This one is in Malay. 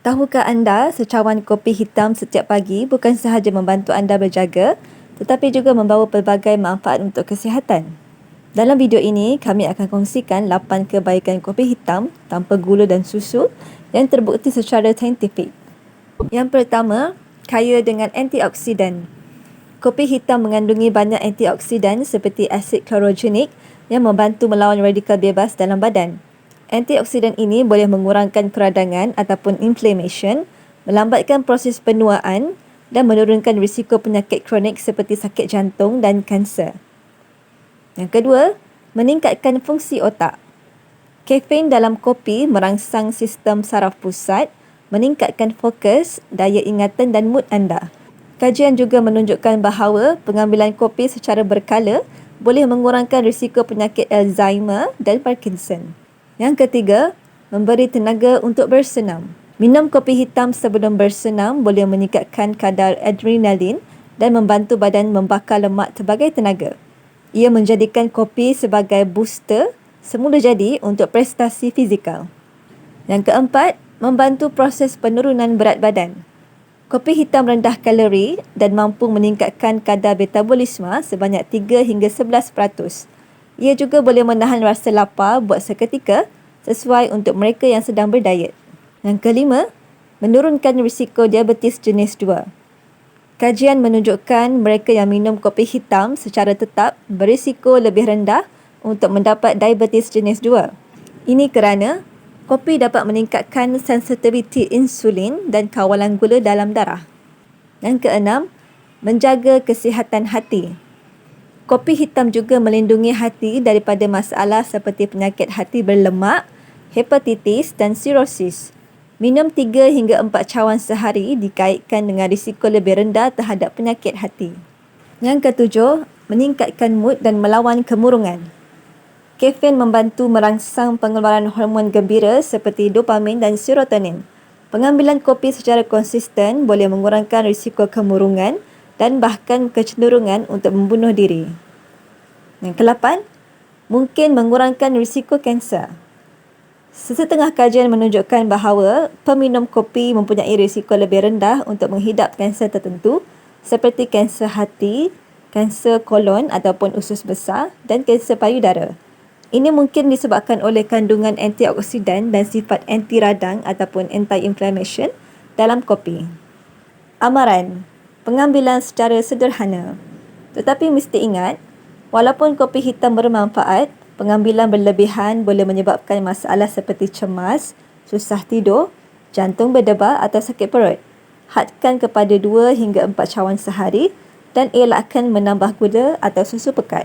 Tahukah anda secawan kopi hitam setiap pagi bukan sahaja membantu anda berjaga, tetapi juga membawa pelbagai manfaat untuk kesihatan? Dalam video ini, kami akan kongsikan 8 kebaikan kopi hitam tanpa gula dan susu yang terbukti secara saintifik. Yang pertama, kaya dengan antioksidan. Kopi hitam mengandungi banyak antioksidan seperti asid klorogenik yang membantu melawan radikal bebas dalam badan. Antioksidan ini boleh mengurangkan peradangan ataupun inflammation, melambatkan proses penuaan dan menurunkan risiko penyakit kronik seperti sakit jantung dan kanser. Yang kedua, meningkatkan fungsi otak. Kafein dalam kopi merangsang sistem saraf pusat, meningkatkan fokus, daya ingatan dan mood anda. Kajian juga menunjukkan bahawa pengambilan kopi secara berkala boleh mengurangkan risiko penyakit Alzheimer dan Parkinson. Yang ketiga, memberi tenaga untuk bersenam. Minum kopi hitam sebelum bersenam boleh meningkatkan kadar adrenalin dan membantu badan membakar lemak sebagai tenaga. Ia menjadikan kopi sebagai booster semula jadi untuk prestasi fizikal. Yang keempat, membantu proses penurunan berat badan. Kopi hitam rendah kalori dan mampu meningkatkan kadar metabolisme sebanyak 3 hingga 11%. Ia juga boleh menahan rasa lapar buat seketika sesuai untuk mereka yang sedang berdiet. Yang kelima, menurunkan risiko diabetes jenis 2. Kajian menunjukkan mereka yang minum kopi hitam secara tetap berisiko lebih rendah untuk mendapat diabetes jenis 2. Ini kerana kopi dapat meningkatkan sensitiviti insulin dan kawalan gula dalam darah. Yang keenam, menjaga kesihatan hati. Kopi hitam juga melindungi hati daripada masalah seperti penyakit hati berlemak, hepatitis dan sirosis. Minum 3 hingga 4 cawan sehari dikaitkan dengan risiko lebih rendah terhadap penyakit hati. Yang ketujuh, meningkatkan mood dan melawan kemurungan. Kafein membantu merangsang pengeluaran hormon gembira seperti dopamin dan serotonin. Pengambilan kopi secara konsisten boleh mengurangkan risiko kemurungan dan bahkan kecenderungan untuk membunuh diri. Yang ke-8, mungkin mengurangkan risiko kanser. Sesetengah kajian menunjukkan bahawa peminum kopi mempunyai risiko lebih rendah untuk menghidap kanser tertentu seperti kanser hati, kanser kolon ataupun usus besar dan kanser payudara. Ini mungkin disebabkan oleh kandungan antioksidan dan sifat anti radang ataupun anti-inflammation dalam kopi. Amaran, pengambilan secara sederhana. Tetapi mesti ingat, walaupun kopi hitam bermanfaat, pengambilan berlebihan boleh menyebabkan masalah seperti cemas, susah tidur, jantung berdebar atau sakit perut. Hadkan kepada 2 hingga 4 cawan sehari dan elakkan menambah gula atau susu pekat.